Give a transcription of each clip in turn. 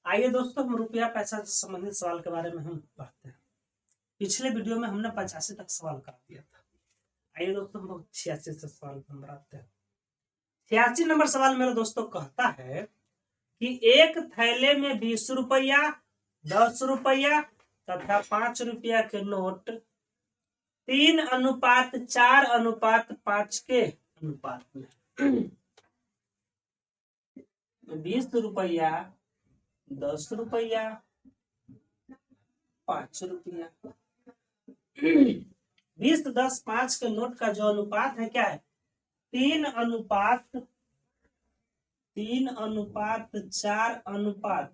आइए दोस्तों, हम रुपया पैसा से संबंधित सवाल के बारे में हम पढ़ते हैं। पिछले वीडियो में हमने 85 तक सवाल कर दिया था। आइए दोस्तों, हम 86 से सवाल नंबर आते हैं। 86 नंबर सवाल मेरे दोस्तों कहता है कि एक थैले में 20 रुपया, 10 रुपया तथा 5 रुपया के नोट 3:4:5 के अनुपात में 20 रुपया, 10 रुपया, 5 रुपया 20, 10, 5 के नोट का जो अनुपात है क्या है? 3:4:5।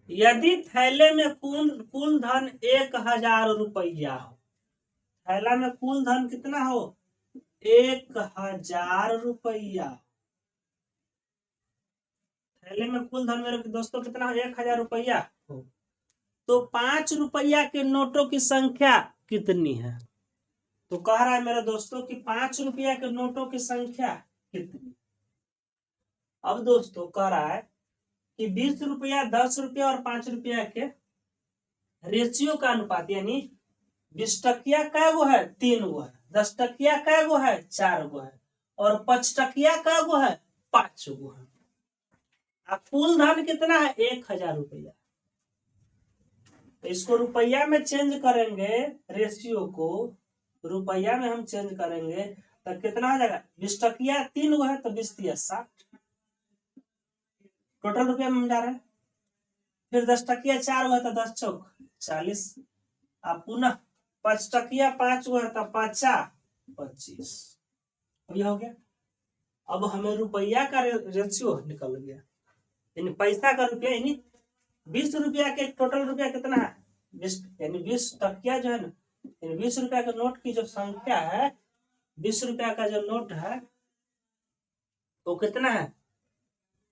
यदि थैले में कुल धन 1000 रुपया हो, थैला में कुल धन कितना हो? 1000 रुपया। थैले में कुल धन मेरे दोस्तों कितना हो? 1000 रुपया हो। तो 5 रुपया के नोटों की संख्या कितनी है? तो कह रहा है मेरे दोस्तों कि 5 रुपया के नोटों की संख्या कितनी? अब दोस्तों कह रहा है कि 20 रुपया, 10 रुपया और 5 रुपया के रेशियो का अनुपात, यानी 20 टकिया कै गो है? 3 गो है। 10 टकिया कै गो है? 4 गो है। और 5 टकिया कै गो है? 5 गो है। अब कुल धन कितना है? 1000 रुपया। तो इसको रुपया में चेंज करेंगे, रेशियो को रुपया में हम चेंज करेंगे तो कितना हो जाएगा? 20 टकिया 3 गो है तो 20 × 60 टोटल रुपया में हम जा रहे हैं। फिर 10 टकिया 4 गो है तो 10 चौक 40। अब पुनः 5 टकिया 5 गो है तो 5 25। अब ये हो गया। अब हमें रुपया का रेशियो निकल गया, यानी पैसा का रुपया, यानी 20 रुपया के टोटल रुपया कितना है? 20, यानी 20 टकिया जो है ना, यानी 20 रुपया के नोट की जो संख्या है, 20 रुपया का जो नोट है वो कितना है?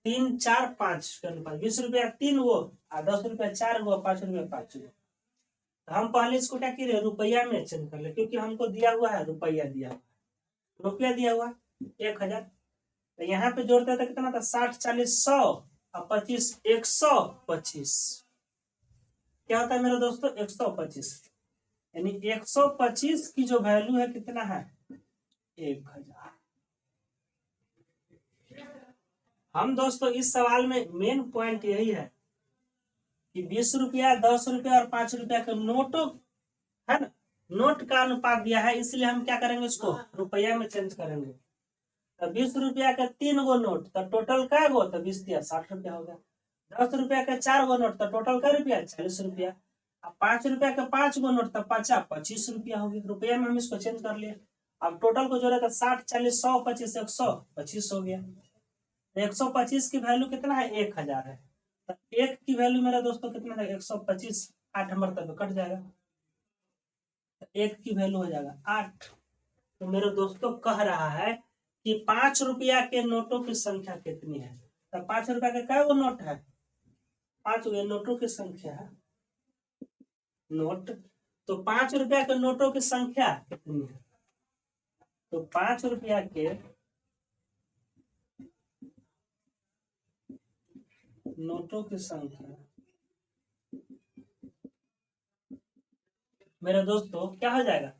3, 4, 5 के अनुपात। 20 रुपया 3 गो, 10 रुपया 4 गो, 5 रुपया 5 गो। तो हम पहले इसको क्या किए? रुपया में चेंज कर ले, क्योंकि हमको दिया हुआ है रुपया, दिया हुआ है रुपया, दिया हुआ 1000। तो यहाँ पे जोड़ते थे कितना था? 60, 40, 100 और 25, 125। क्या होता है मेरे दोस्तों? 125। यानी 125 की जो वैल्यू है कितना है? 1000। हम दोस्तों इस सवाल में मेन पॉइंट यही है कि 20 रुपया, 10 रुपया और 5 रुपया के नोटों है ना, नोट का अनुपात दिया है, इसलिए हम क्या करेंगे? इसको रुपया में चेंज करेंगे। तो 20 रुपया के 3 गो नोट तो टोटल क्या गो? तो 20 × 60 रुपया हो गया। 10 रुपया के 4 गो नोट तो टोटल क्या रुपया? 40 रुपया। अब 5 रुपया के 5 गो नोट तो 25 रुपया हो गया। रुपया में हम इसको चेंज कर लिए। अब टोटल को जोड़े तो 60, 40, 100, 25, 125 हो गया। 125 की वैल्यू कितना है? 1000 है। तो 1 की वैल्यू मेरा दोस्तों कितना है? 125। 8 नंबर तक कट जाएगा, तो 1 की वैल्यू हो जाएगा 8। तो मेरे दोस्तों कह रहा है कि 5 रुपया के नोटों की संख्या कितनी है? तो 5 रुपया के क्या वो नोट है? 5 नोटों की संख्या है नोट। तो 5 रुपया के नोटों की संख्या कितनी है? तो 5 रुपया के नोटों की संख्या मेरे दोस्तों क्या हो जाएगा?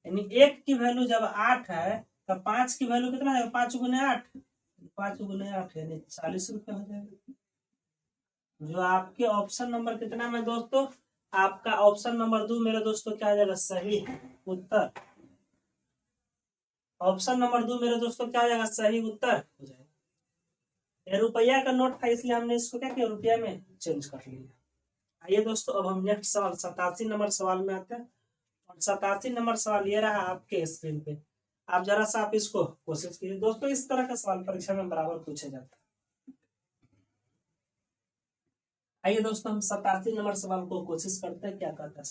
यानी 1 की वैल्यू जब 8 है तो 5 की वैल्यू कितना है? 5 × 8, 5 × 8 यानी 40 रुपया हो जाएगा। जो आपके ऑप्शन नंबर कितना में दोस्तों? आपका ऑप्शन नंबर 2 मेरे दोस्तों क्या हो जाएगा? सही उत्तर। ऑप्शन नंबर 2 मेरे दोस्तों क्या हो जाएगा? सही उत्तर हो जाएगा। ये रुपया का नोट था, इसलिए हमने इसको क्या किया? रुपया में चेंज कर लिया। आइए दोस्तों, अब हम नेक्स्ट सवाल 87 नंबर सवाल में आते हैं। और 87 नंबर सवाल ये रहा आपके स्क्रीन पे। आप जरा सा आप इसको कोशिश कीजिए दोस्तों। इस तरह का सवाल परीक्षा में बराबर पूछा जाता है। आइए दोस्तों, हम 87 नंबर सवाल को कोशिश करते हैं। क्या कहता है?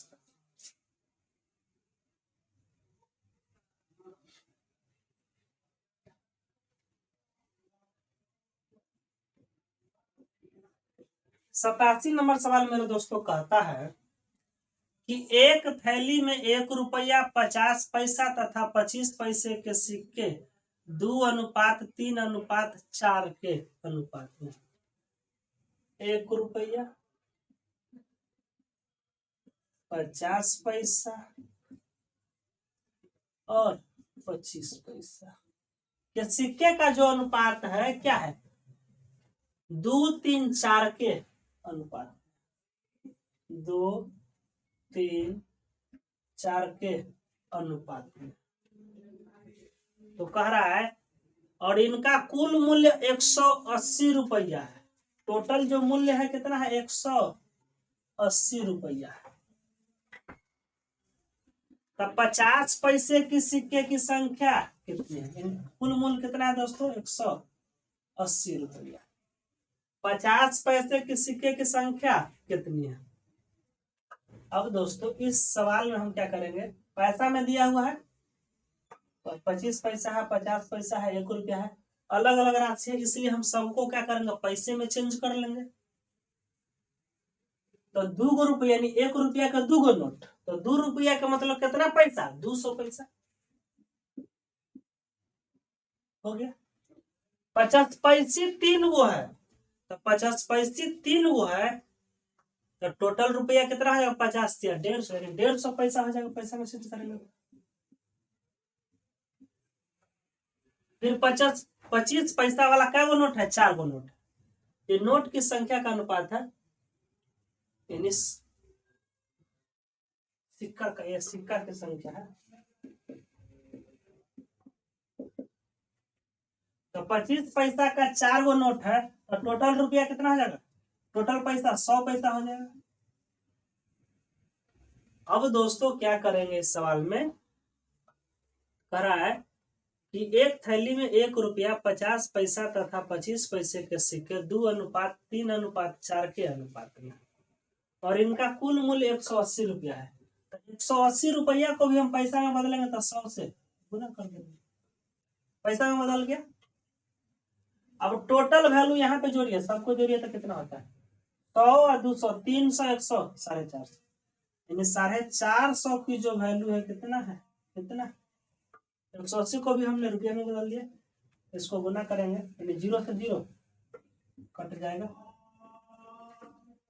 87 नंबर सवाल मेरे दोस्तों कहता है कि एक थैली में 1 रुपया 50 पैसा तथा 25 पैसे के सिक्के 2:3:4 के अनुपात में 1 रुपया 50 पैसा और 25 पैसा के सिक्के का जो अनुपात है क्या है? 2:3:4 के अनुपात, 2:3:4 के अनुपात में। तो कह रहा है और इनका कुल मूल्य 180 रुपया है। टोटल जो मूल्य है कितना है? 180 रुपया है। तब 50 पैसे की सिक्के की संख्या कितनी है? कुल मूल्य कितना है दोस्तों? 180 रुपया। 50 पैसे की सिक्के की संख्या कितनी है? अब दोस्तों इस सवाल में हम क्या करेंगे? पैसा में दिया हुआ है 25 पैसा है, 50 पैसा है, 1 रुपया है, अलग अलग राशि है, इसलिए हम सबको क्या करेंगे? पैसे में चेंज कर लेंगे। तो 2 रुपया यानी 1 रुपया का 2 नोट, तो 2 रुपया का मतलब कितना पैसा? 200 पैसा हो गया। 50 पैसे 3 गो है, तो 50 पैसे 3 गो है, तो टोटल रुपया कितना है? 50 या 150, 150 पैसा हो जाएगा। पैसा में चेंज करेंगे। फिर 25 पैसा वाला क्या गो नोट है? 4 गो नोट। ये नोट की संख्या का अनुपात है, यानी सिक्का का, यह सिक्का की संख्या है। तो 25 पैसा का 4 गो नोट है, तो टोटल रुपया कितना हो जाएगा? टोटल पैसा 100 पैसा हो जाएगा। अब दोस्तों क्या करेंगे इस सवाल में? कह रहा है कि एक थैली में 1 रुपया 50 पैसा तथा 25 पैसे के सिक्के 2:3:4 के अनुपात में, और इनका कुल मूल्य 180 रुपया है। तो 180 रुपया को भी हम पैसा में बदलेंगे तो 100 से गुना कर देंगे। पैसा में बदल गया। अब टोटल वैल्यू यहाँ पे जोड़िए, सबको जोड़िए तो कितना होता है? 100 और 200, 300, 100, 450, यानी 450 की जो वैल्यू है कितना है? कितना? 180 को भी हमने रुपये में बदल दिया। इसको गुना करेंगे यानी 0 से 0 कट जाएगा।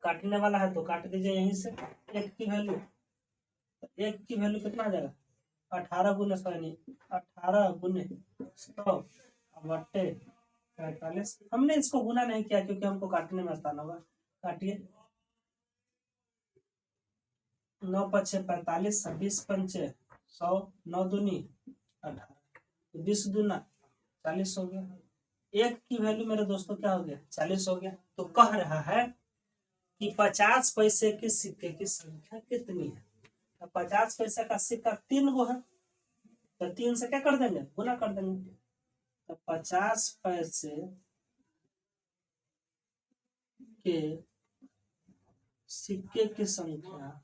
काटने वाला है तो काट दीजिए यहीं से। 1 की वैल्यू, 1 की वैल्यू कितना आ जाएगा? 18 गुने 100, यानी 18 गुने 100 बट्टे 45। हमने इसको गुना नहीं किया क्योंकि हमको काटने में आसान होगा। काटिए। 9 पछे 45, 20 पंचे 100, 9 दूनी 18, 20 दूना 40 हो गया। 1 की वैल्यू मेरे दोस्तों क्या हो गया? 40 हो गया। तो कह रहा है कि 50 पैसे की सिक्के की संख्या कितनी है? तो 50 पैसे का सिक्का 3 गो है, तो 3 से क्या कर देंगे? गुना कर देंगे। तो 50 पैसे के सिक्के की संख्या,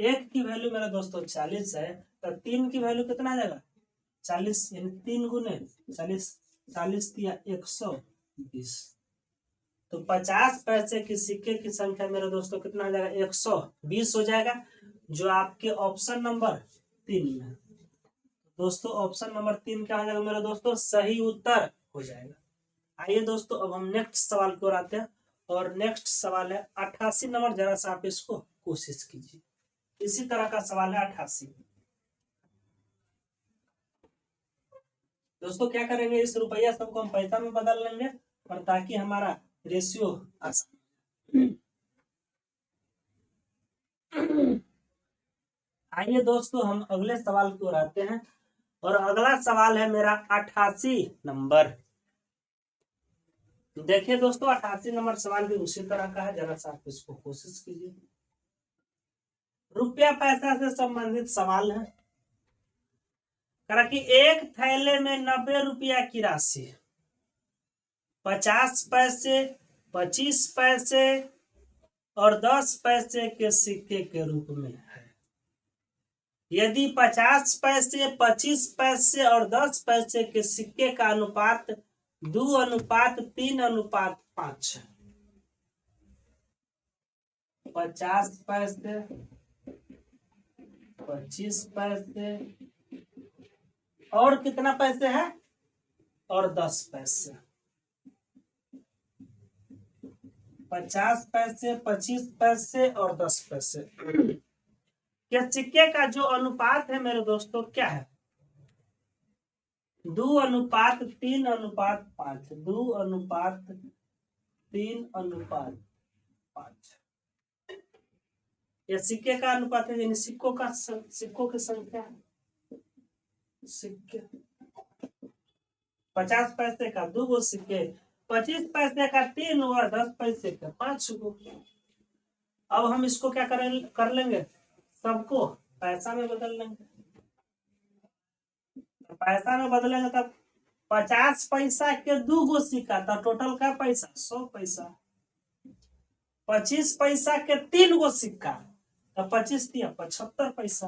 1 की वैल्यू मेरा दोस्तों 40 है, तो 3 की वैल्यू कितना आ जाएगा? 40, यानी 3 गुने 40, 40 दिया 120। तो 50 पैसे की सिक्के की संख्या मेरे दोस्तों कितना आ जाएगा? 120 हो जाएगा, जो आपके ऑप्शन नंबर 3 में। दोस्तों ऑप्शन नंबर 3 क्या हो जाएगा मेरे दोस्तों? सही उत्तर हो जाएगा। आइए दोस्तों अब हम नेक्स्ट सवाल की ओर आते हैं, और नेक्स्ट सवाल है 88 नंबर। जरा सा आप इसको कोशिश कीजिए। इसी तरह का सवाल है 88। दोस्तों क्या करेंगे? इस रुपया सबको हम पैसा में बदल लेंगे, और ताकि हमारा रेशियो आसान। आइए दोस्तों हम अगले सवाल की ओर आते हैं, और अगला सवाल है मेरा 88 नंबर। देखिए दोस्तों 88 नंबर सवाल भी उसी तरह का है। जरा सा आप इसको कोशिश कीजिए। रुपया पैसा से संबंधित सवाल है। कि एक थैले में 90 रुपया की राशि 50 पैसे, 25 पैसे और 10 पैसे के सिक्के के रूप में है। यदि 50 पैसे, 25 पैसे और 10 पैसे के सिक्के का अनुपात 2:3:5 है। 50 पैसे, 25 पैसे और कितना पैसे है, और 10 पैसे, 50 पैसे, 25 पैसे और 10 पैसे। ये सिक्के का जो अनुपात है मेरे दोस्तों क्या है, 2:3:5, 2:3:5। ये सिक्के का अनुपात है, यानी सिक्कों की संख्या। सिक्के 50 पैसे का 2 गो सिक्के, 25 पैसे का 3 और 10 पैसे का 5 गो। अब हम इसको क्या कर लेंगे, सबको पैसा में बदल लेंगे। तो पैसा में बदलेंगे तब 50 पैसा के 2 गो सिक्का, तो टोटल का पैसा 100 पैसा। 25 पैसा के 3 गो सिक्का, तो 25 दिया 75 पैसा।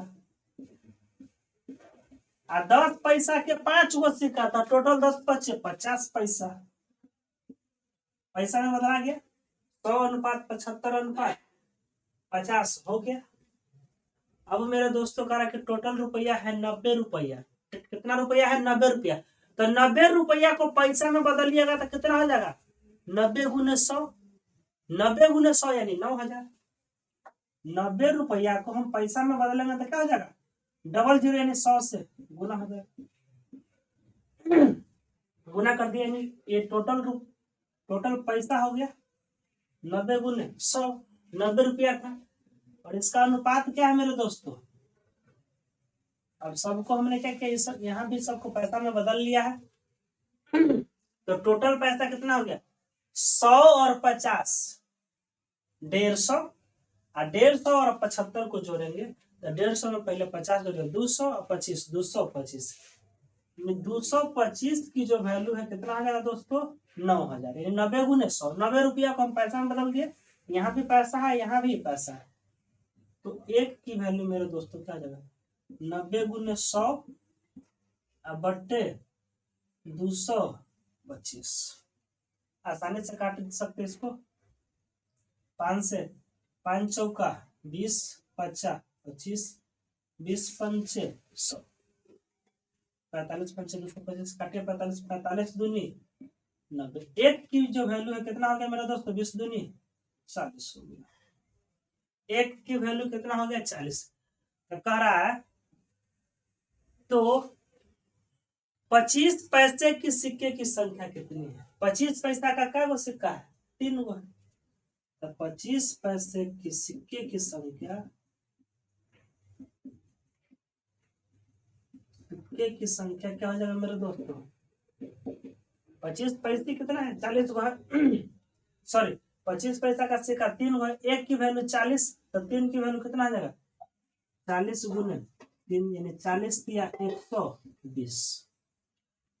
और 10 पैसा के 5 गो सिक्का, तो टोटल 10 पचे 50 पैसा। पैसा में बदला गया, 100:75:50 हो गया। अब मेरे दोस्तों कह रहा कि टोटल रुपया है 90 रुपया। कितना रुपया है, 90 रुपया। तो 90 रुपया को पैसा में बदलिएगा तो कितना हो जाएगा, 90 गुने 100, 90 गुने 100 यानी 9000। 90 रुपया को हम पैसा में बदलेंगे तो क्या हो जाएगा, 00 यानी 100 से गुना हो जाएगा। गुना कर दिया, यानी ये टोटल पैसा हो गया 90 गुने 100, 90 रुपया था। और इसका अनुपात क्या है मेरे दोस्तों, अब सबको हमने क्या किया, यहाँ भी सबको पैसा में बदल लिया है। तो टोटल पैसा कितना हो गया, 100 और 50 150, और 150 और 75 को जोड़ेंगे तो 150 में पहले 50 जोड़ेंगे, 200 और 25, 225। 225 की जो वैल्यू है कितना आ जाएगा दोस्तों, 9000, यानी 90 गुने 100। 90 रुपया को हम पैसा में बदल दिए, यहाँ भी पैसा है, यहाँ भी पैसा है। तो एक की वैल्यू मेरे दोस्तों क्या आ जाएगा, 90 गुने 100 बट्टे 225। आसानी से काट सकते इसको, 5 से 5 चौका 20, 50 25, 20 पंचे 100, 45 पंचे 225 काटे 45, 45 दूनी 90। एक की जो वैल्यू है कितना हो गया मेरा दोस्तों, 20 दूनी 40 हो गया। एक की वैल्यू कितना हो गया, 40। तो कह रहा है तो 25 पैसे की सिक्के की संख्या कितनी है। 25 पैसा का क्या वो सिक्का है, 3 गो है। तो 25 पैसे की सिक्के की संख्या, सिक्के की संख्या क्या हो जाएगा मेरे दोस्तों, 25 पैसे कितना है, 40 गो है। सॉरी, 25 पैसा का सिक्का 3 गो है, एक की वैल्यू 40, तो 3 की वैल्यू कितना आ जाएगा, 40 गुने 3 यानी 40 दिया 120।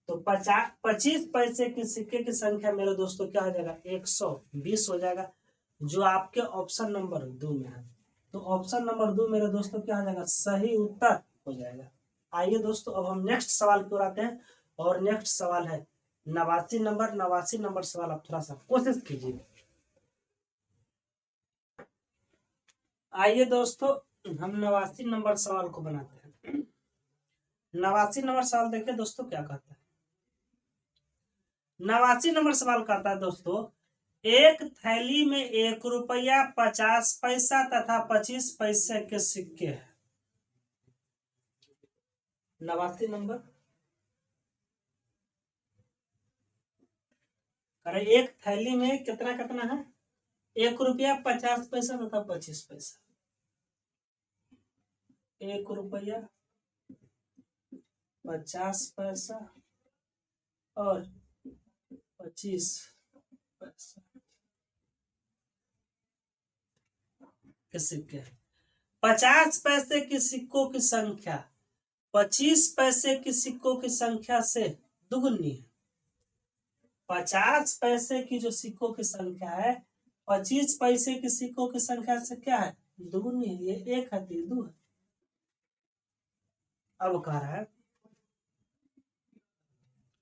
तो 25 पैसे की सिक्के की संख्या मेरे दोस्तों क्या हो जाएगा, 120 हो जाएगा, जो आपके ऑप्शन नंबर 2 में है। तो ऑप्शन नंबर 2 मेरे दोस्तों क्या हो जाएगा, सही उत्तर हो जाएगा। आइए दोस्तों अब हम नेक्स्ट सवाल की ओर आते हैं, और नेक्स्ट सवाल है 89 नंबर। 89 नंबर सवाल आप थोड़ा सा कोशिश कीजिए। आइए दोस्तों हम 89 नंबर सवाल को बनाते हैं। 89 नंबर सवाल देखिए दोस्तों क्या कहता है। 89 नंबर सवाल कहता है दोस्तों, एक थैली में 1 रुपया 50 पैसा तथा 25 पैसे के सिक्के हैं। 89 नंबर, अरे एक थैली में कितना कितना है, 1 रुपया 50 पैसा तथा 25 पैसा। 1 रुपया 50 पैसा और 25 पैसा के सिक्के। 50 पैसे की सिक्कों की संख्या 25 पैसे की सिक्कों की संख्या से दुगुनी है। 50 पैसे की जो सिक्कों की संख्या है 25 पैसे की सिक्कों की संख्या से क्या है, दुगुनी है। ये 1 है, 2 है। अब कह रहा है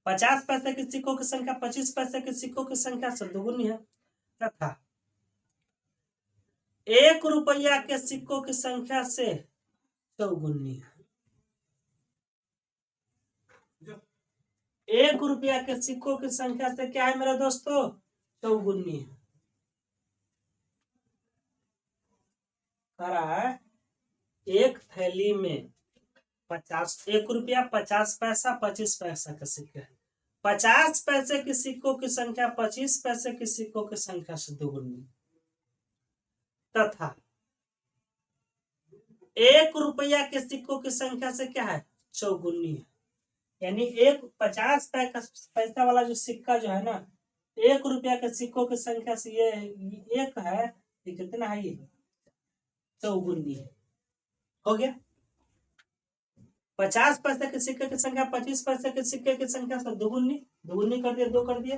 50 पैसे की सिक्कों की संख्या 25 पैसे की सिक्कों की संख्या से दुगुनी है, तथा 1 रुपया के सिक्कों की संख्या से चौगुनी है। 1 रुपया के सिक्कों की संख्या से क्या है मेरे दोस्तों, चौगुनी है। कह रहा है एक थैली में 1 रुपया 50 पैसा 25 पैसा का सिक्का है। 50 पैसे के सिक्कों की संख्या 25 पैसे के सिक्कों की संख्या से दोगुनी तथा 1 रुपया के सिक्कों की संख्या से क्या है, चौगुनी है। यानी एक 50 पैसा वाला जो सिक्का जो है ना, 1 रुपया के सिक्कों की संख्या से ये एक है, ये कितना है, ये चौगुनी है। हो गया। 50 पैसे के सिक्के की संख्या 25 पैसे के सिक्के की संख्या से दोगुनी कर दिया, 2 कर दिए,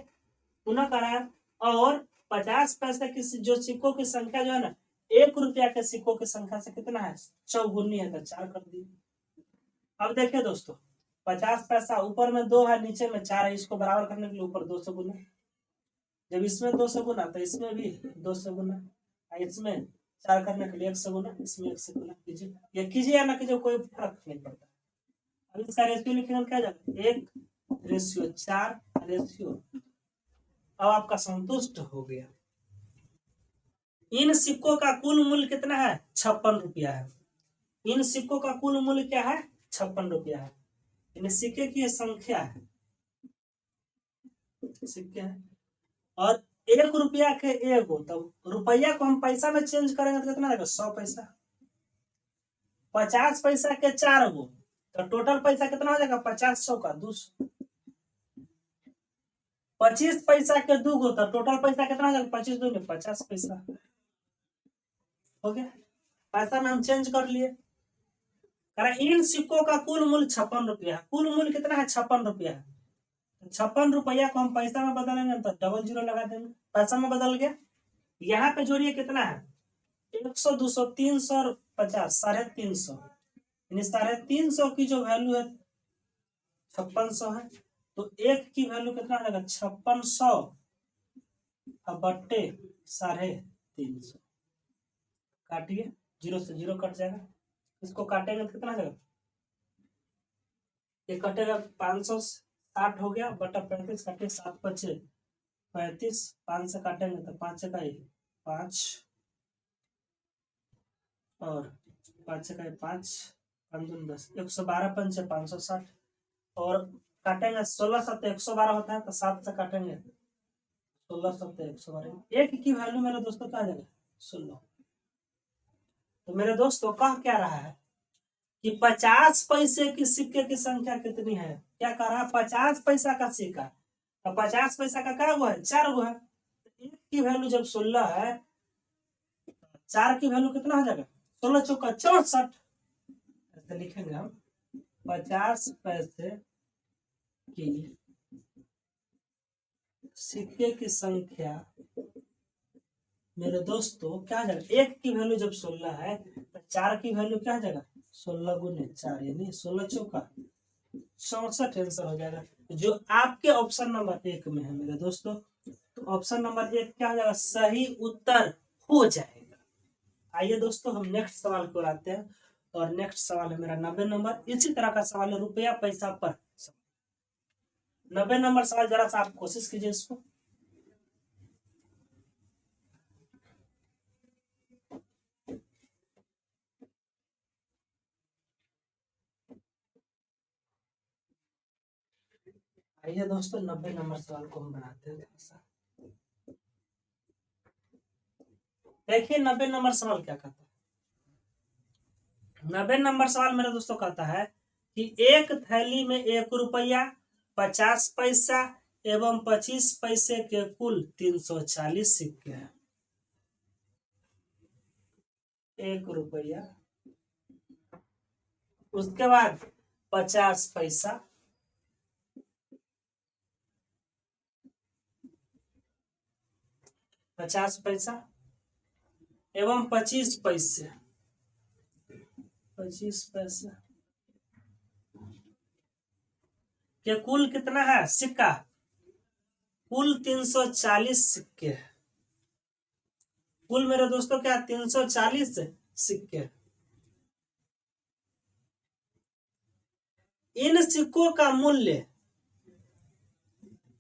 पुनः करा। और 50 पैसे की जो सिक्कों की संख्या जो है ना, 1 रुपया के सिक्कों की संख्या से कितना है, चौगुनी है, तो 4 कर दिए। अब देखिए दोस्तों, 50 पैसा ऊपर में 2 है, नीचे में 4 है, इसको बराबर करने के लिए ऊपर 2 से गुना, जब इसमें 2 से गुना तो इसमें भी 2 से गुना, इसमें 4 करने के लिए 1 से गुना, इसमें 1 से गुना कीजिए, या कीजिए या ना कीजिए, कोई फर्क नहीं पड़ता। अब इसका रेशियो लिखेंगे, क्या जाएगा, 1:4 अब आपका संतुष्ट हो गया। इन सिक्कों का कुल मूल्य कितना है, 56 रुपया है। इन सिक्कों का कुल मूल्य क्या है, 56 रुपया है। इन सिक्के की संख्या है, सिक्के है, और 1 रुपया के 1 हो, तब रुपया को हम पैसा में चेंज करेंगे तो कितना रहेगा, 100 पैसा। 50 पैसा के 4 हो, तो टोटल पैसा कितना हो जाएगा, 50 100 का 200। 25 पैसा के 2 हो, तो टोटल पैसा कितना हो जाएगा, 25 2 में 50 पैसा। हो गया, पैसा में हम चेंज कर लिए। इन सिक्कों का कुल मूल्य 56 रुपया है। कुल मूल्य कितना है, 56 रुपया है। 56 रुपया को हम पैसा में बदलेंगे तो डबल जीरो लगा देंगे, पैसा में बदल गया। यहाँ पे जोड़िए कितना है, 100 200 300 50 350, यानी 350 की जो वैल्यू है 5600 है, तो 1 की वैल्यू कितना हो जाएगा, 5600 बट्टे 350। काटिए, 0 से 0 कट जाएगा, इसको काटेंगे तो कितना हो जाएगा, ये कटेगा 560 हो गया, बटा 35 काटिए, 7 बचे 35, 5 से काटेंगे तो 5 का 5 और 5 का 5 5 दूनी 10, 112 पंच 560, और काटेंगे 16 7 112 होता है, तो 7 से काटेंगे 16 7 112, 1 की वैल्यू मेरे दोस्तों क्या आ जाएगा, 16। तो मेरे दोस्तों कह क्या रहा है कि 50 पैसे की सिक्के की संख्या कितनी है, क्या कह रहा है, 50 पैसा का सिक्का, तो 50 पैसा का क्या हुआ है, 4 हुआ है, 1 की वैल्यू जब 16 है, 4 की वैल्यू कितना हो जाएगा, 16 चौका 64। ऐसे लिखेंगे हम, 50 पैसे की सिक्के की संख्या मेरे दोस्तों क्या हो जाएगा, 1 की वैल्यू जब 16 है, तो 4 की वैल्यू क्या हो जाएगा, 16 गुने 4, यानी 16 चौका 64 आंसर हो जाएगा, जो आपके ऑप्शन नंबर 1 में है मेरे दोस्तों। तो ऑप्शन नंबर 1 क्या हो जाएगा, सही उत्तर हो जाएगा। आइए दोस्तों, हम नेक्स्ट सवाल को आते हैं, और नेक्स्ट सवाल है मेरा 90 नंबर। इसी तरह का सवाल है, रुपया पैसा पर 90 नंबर सवाल, जरा सा आप कोशिश कीजिए इसको। आइए दोस्तों, 90 नंबर सवाल को हम बनाते हैं। देखिए 90 नंबर सवाल क्या कहता है। 90 नंबर सवाल मेरे दोस्तों कहता है कि एक थैली में 1 रुपया 50 पैसा एवं 25 पैसे के कुल 340 सिक्के हैं। 1 रुपया, उसके बाद 50 पैसा, 50 पैसा एवं 25 पैसे, 25 पैसा के कुल कितना है सिक्का, कुल 340 सिक्के है। कुल मेरे दोस्तों क्या 340 सिक्के। इन सिक्कों का मूल्य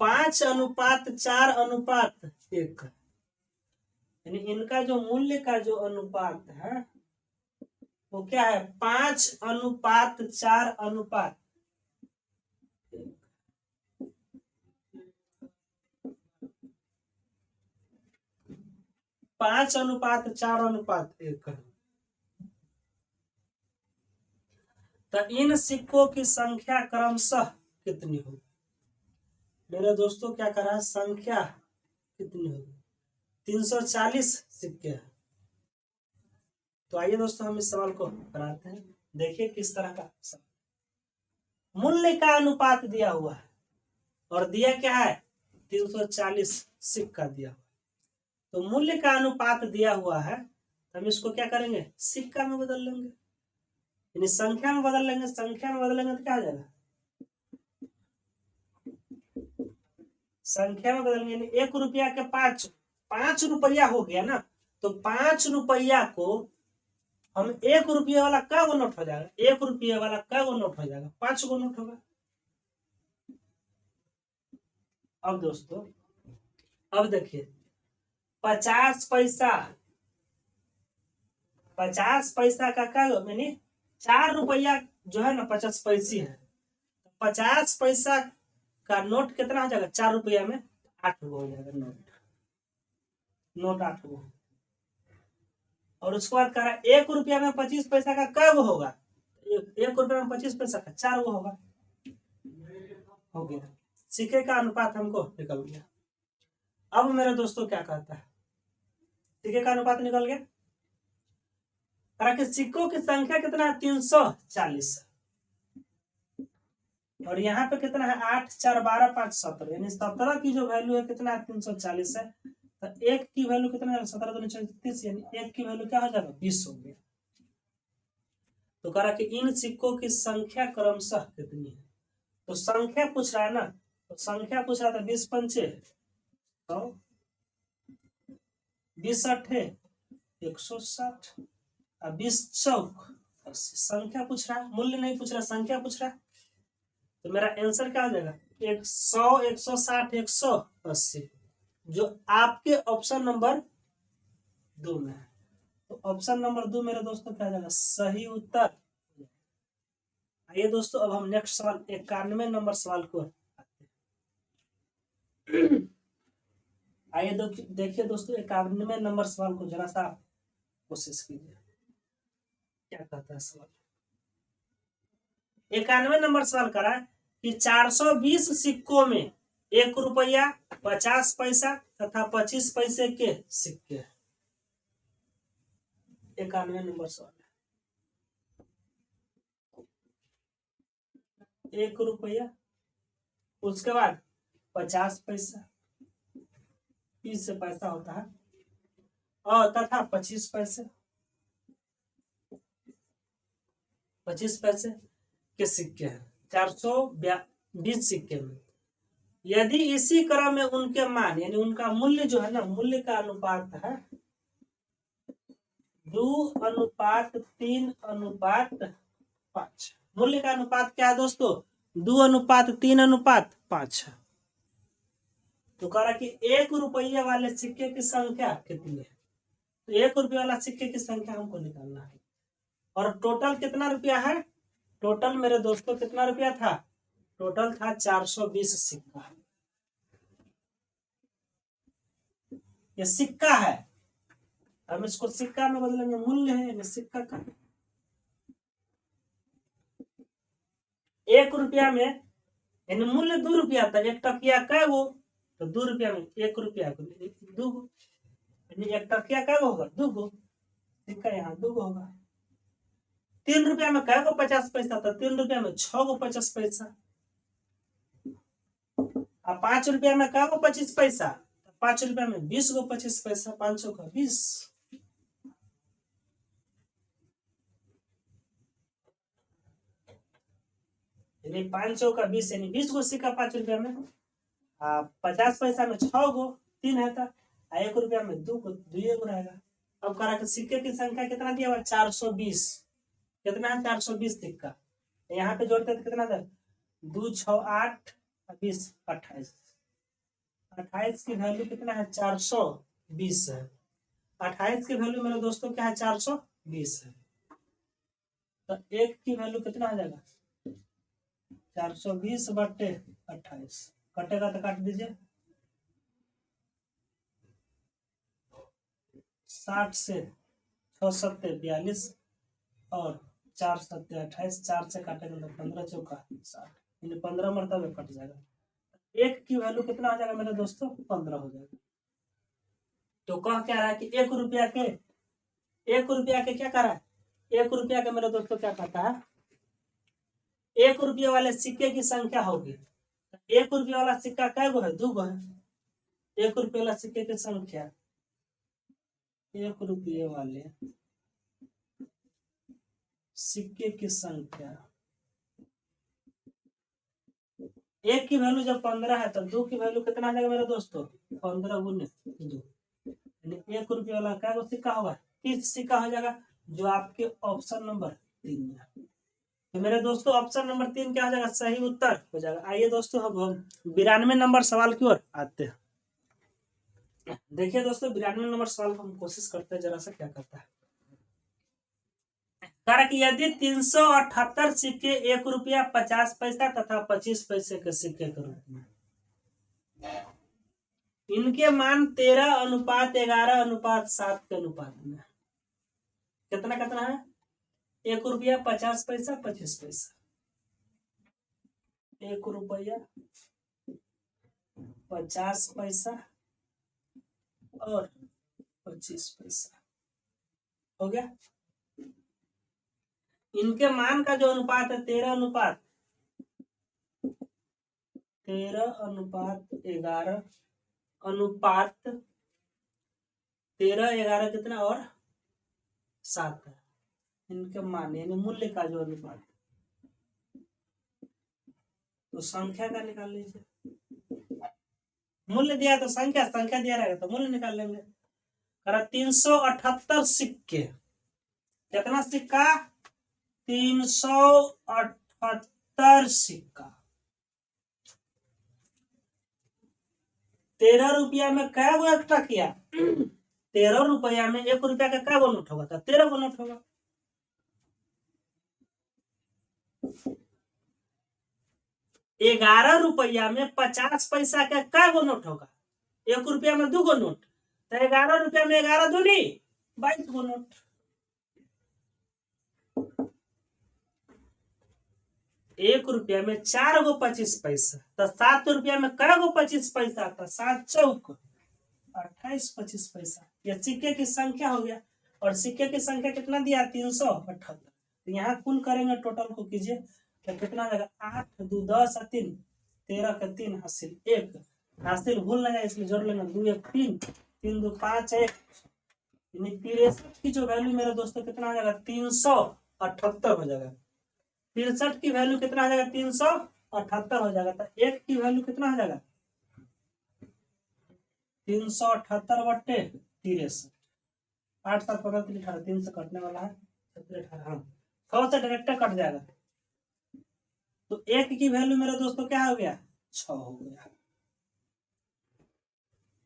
5:4:1, यानी इनका जो मूल्य का जो अनुपात है वो क्या है, 5:4:1। 5:4:1। तो इन सिक्कों की संख्या क्रमशः कितनी होगी? मेरे दोस्तों क्या करा, संख्या कितनी होगी? 340 सिक्के हैं। तो आइए दोस्तों हम इस सवाल को बनाते हैं। देखिए किस तरह का सवाल। मूल्य का अनुपात दिया हुआ है और दिया क्या है, 340 सिक्का दिया हुआ है। तो मूल्य का अनुपात दिया हुआ है, हम इसको क्या करेंगे, सिक्का में बदल लेंगे, यानी संख्या में बदल लेंगे। संख्या में बदलेंगे तो क्या हो जाएगा, संख्या में बदलेंगे, यानी 1 रुपया के 5 रुपया हो गया ना। तो 5 रुपया को हम 1 रुपये वाला क्या वो नोट हो जाएगा, 1 रुपये वाला क्या वो नोट हो जाएगा, 5 गो नोट होगा। अब दोस्तों अब देखिए 50 पैसा, 50 पैसा का क्या, यानी 4 रुपया जो है ना 50 पैसे है। 50 पैसा का नोट कितना हो जाएगा, 4 रुपया में 8 गो हो जाएगा नोट 8 गो। और उसके बाद कह रहा है 1 रुपया में 25 पैसा का क्या वो होगा, 1 रुपया में 25 पैसा का 4 गो होगा। हो गया, सिक्के का अनुपात हमको निकल गया। अब मेरे दोस्तों क्या कहता है, सिक्के का अनुपात निकल गया। सिक्कों की संख्या कितना है, 340, और यहाँ पे कितना है 8 4 12 5 17, यानी 17 की जो वैल्यू है कितना है, 340 है। तो 1 की वैल्यू कितना है, 17 दूनी 36, यानी 1 की वैल्यू क्या हो जाएगा, 20 हो गया। तो कह रहा कि इन सिक्कों की संख्या क्रमशः कितनी है। तो संख्या पूछ रहा है ना, तो संख्या पूछ रहा था 20 पंचे 100, 20 अठे 160, 20 चौक 80। संख्या पूछ रहा है, मूल्य नहीं पूछ रहा, संख्या पूछ रहा है। तो मेरा आंसर क्या हो जाएगा, 100 160 180, जो आपके ऑप्शन नंबर 2 में है। तो ऑप्शन नंबर 2 मेरे दोस्तों क्या हो जाएगा, सही उत्तर। आइए दोस्तों अब हम नेक्स्ट सवाल 91 नंबर सवाल को आते हैं। आइए देखिए दोस्तों 91 नंबर सवाल को जरा सा कोशिश कीजिए, क्या कहता है सवाल। 91 नंबर सवाल करा कि 420 सिक्कों में 1 रुपया 50 पैसा तथा 25 पैसे के सिक्के। 91 नंबर सवाल, 1 रुपया, उसके बाद 50 पैसा, 20 से पैसा होता है, और तथा 25 पैसे, 25 पैसे के सिक्के हैं। 420 सिक्के में यदि इसी क्रम में उनके मान, यानी उनका मूल्य जो है ना, मूल्य का अनुपात है 2:3:5। मूल्य का अनुपात क्या है दोस्तों, 2:3:5। तो कह रहा कि 1 रुपये वाले सिक्के की संख्या कितनी है। तो 1 रुपये वाला सिक्के की संख्या हमको निकालना है। और टोटल कितना रुपया है, टोटल मेरे दोस्तों कितना रुपया था, टोटल था 420 सिक्का। ये सिक्का है, हम इसको सिक्का में बदलेंगे, मूल्य है सिक्का का। 1 रुपया में यानी मूल्य 2 रुपया था, 1 टकिया का वो, तो 2 रुपया में 1 रुपया को 2 गो, यानी 1 टकिया का होगा 2 गो सिक्का, यहाँ 2 गो होगा। 3 रुपया में क्या को 50 पैसा था, 3 रुपया में 6 गो 50 पैसा। अब 5 रुपया में क्या को 25 पैसा, 5 रुपया में 20 गो 25 पैसा, 500 का 20। यानी 500 का 20, यानी 20 गो सिक्का 5 रुपया में। 50 पैसा में 6 गो 3 है था, 1 रुपया में 2 गो 2 गो रहेगा। अब करा के सिक्के की संख्या कितना दिया हुआ, 420। कितना है 420 सिक्का, यहाँ पे जोड़ते तो कितना था, 2 6 8 20 28। 28 की वैल्यू कितना है 420 है। 28 की वैल्यू मेरे दोस्तों क्या है 420 है। तो 1 की वैल्यू कितना आ जाएगा 420/28, कटेगा तो काट दीजिए। 60 से 6 सत्ते 42 और 4 सत्ते 28, 4 से काटेंगे तो 15 चौका 60, 15 मरतबे कट जाएगा। 1 की वैल्यू कितना आ जाएगा मेरे दोस्तों 15 हो जाएगा। तो कह क्या रहा है कि 1 रुपया के क्या कर रहा है 1 रुपया के मेरे दोस्तों क्या कहता है 1 रुपये वाले सिक्के की संख्या होगी। 1 रुपये वाला सिक्का कै गो है 2 गो है। 1 रुपये वाला सिक्के की संख्या 1 रुपये वाले सिक्के की संख्या 1 की वैल्यू जब 15 है तो 2 की वैल्यू कितना आ जाएगा मेरे दोस्तों 15 गुने 2, यानी 1 रुपये वाला क्या गो सिक्का होगा 30 सिक्का हो जाएगा, जो आपके ऑप्शन नंबर 3 में है। तो मेरे दोस्तों ऑप्शन नंबर 3 क्या हो जाएगा सही उत्तर हो जाएगा। आइए दोस्तों हम 92 नंबर सवाल की ओर आते हैं। देखिए दोस्तों 92 नंबर सवाल को हम कोशिश करते हैं जरा सा क्या करता है। कारण कि यदि 378 सिक्के 1 रुपया 50 पैसा तथा 25 पैसे के सिक्के के रूप में इनके मान 13:11:7 के अनुपात में कितना कितना है 1 रुपया 50 पैसा 25 पैसा 1 रुपया 50 पैसा और 25 पैसा हो गया। इनके मान का जो अनुपात है 13:11 अनुपात 13:11 कितना और 7 है। इनके मान यानी मूल्य का जो अनुपात तो संख्या का निकाल लीजिए। मूल्य दिया तो संख्या दिया रहेगा तो मूल्य निकाल लेंगे। 378 सिक्के कितना सिक्का 378 सिक्का 13 रुपया में कै गो इकट्ठा किया 13 रुपया में 1 रुपया का कै गो नोट होगा तो 13 गो नोट होगा। 11 रुपया में 50 पैसा का कै गो नोट होगा 1 रुपया में 2 गो नोट तो 11 रुपया में 11 दूनी 22 गो नोट। 1 रुपया में 4 गो 25 पैसा तो 7 रुपया में कै गो 25 पैसा था 7 चौक 28 25 पैसा। यह सिक्के की संख्या हो गया और सिक्के की संख्या कितना दिया 378। तो यहाँ कुल करेंगे टोटल को कीजिए तो कितना जाएगा 8 2 10 3 13 का 3 हासिल 1 हासिल भूल ना जाए इसलिए जोड़ लेना 2 1 3 3 2 5 1 यानी 63 की जो वैल्यू मेरे दोस्तों कितना हो जाएगा 378 हो जाएगा। 63 की वैल्यू कितना आ जाएगा 378 हो जाएगा। तो 1 की वैल्यू कितना हो जाएगा 378/63 8 7 15 3 18 3 से कटने वाला है 18 हाँ 100 से डायरेक्ट कट जाएगा। तो 1 की वैल्यू मेरे दोस्तों क्या हो गया 6 हो गया।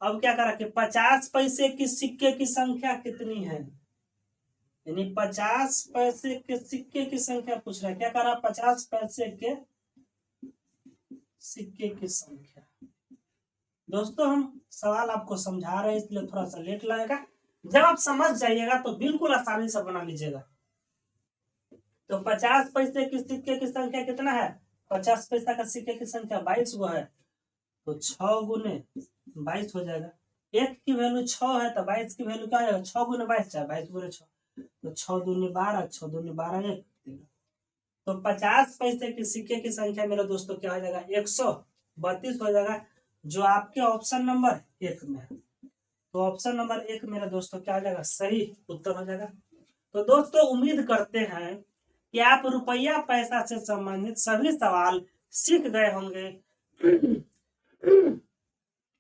अब क्या करा कि 50 पैसे की सिक्के की संख्या कितनी है यानी 50 पैसे के सिक्के की संख्या पूछ रहा है। क्या करा 50 पैसे के सिक्के की संख्या। दोस्तों हम सवाल आपको समझा रहे हैं इसलिए थोड़ा सा लेट लगेगा, जब आप समझ जाइएगा तो बिल्कुल आसानी से बना लीजिएगा। तो 50 पैसे की सिक्के की संख्या कितना है 50 पैसा का सिक्के की संख्या 22 गो है तो 6 गुने 22 हो जाएगा। 1 की वैल्यू 6 है तो 22 की वैल्यू क्या आएगा 6 गुने 22 चाहे 22 गुने 6 तो 6 दूनी 12 6 दूनी 12 1 तो 50 पैसे की सिक्के की संख्या मेरे दोस्तों क्या हो जाएगा 132 हो जाएगा, जो आपके ऑप्शन नंबर 1 में है। तो ऑप्शन नंबर 1 मेरे दोस्तों क्या हो जाएगा सही उत्तर हो जाएगा। तो दोस्तों उम्मीद करते हैं कि आप रुपया पैसा से संबंधित सभी सवाल सीख गए होंगे।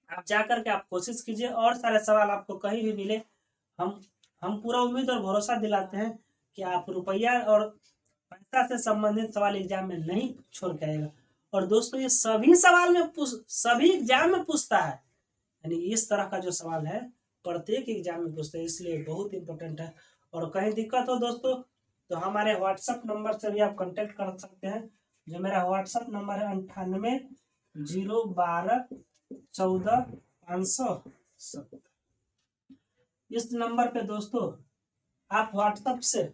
आप जाकर के आप कोशिश कीजिए और सारे सवाल आपको कहीं भी मिले हम पूरा उम्मीद और भरोसा दिलाते हैं कि आप रुपया और पैसा से संबंधित सवाल एग्जाम में नहीं छोड़ के आएगा। और दोस्तों ये सभी सवाल में सभी एग्जाम में पूछता है, यानी इस तरह का जो सवाल है प्रत्येक एग्जाम में पूछते हैं, इसलिए बहुत इंपॉर्टेंट है। और कहीं दिक्कत हो दोस्तों तो हमारे व्हाट्सएप नंबर से भी आप कांटेक्ट कर सकते हैं, जो मेरा व्हाट्सएप नंबर है 9801214570। इस नंबर पे दोस्तों आप व्हाट्सएप से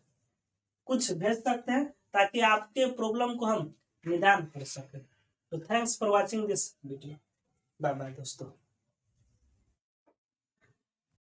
कुछ भेज सकते हैं ताकि आपके प्रॉब्लम को हम निदान कर सकें। तो thanks for watching this video. Bye bye दोस्तों।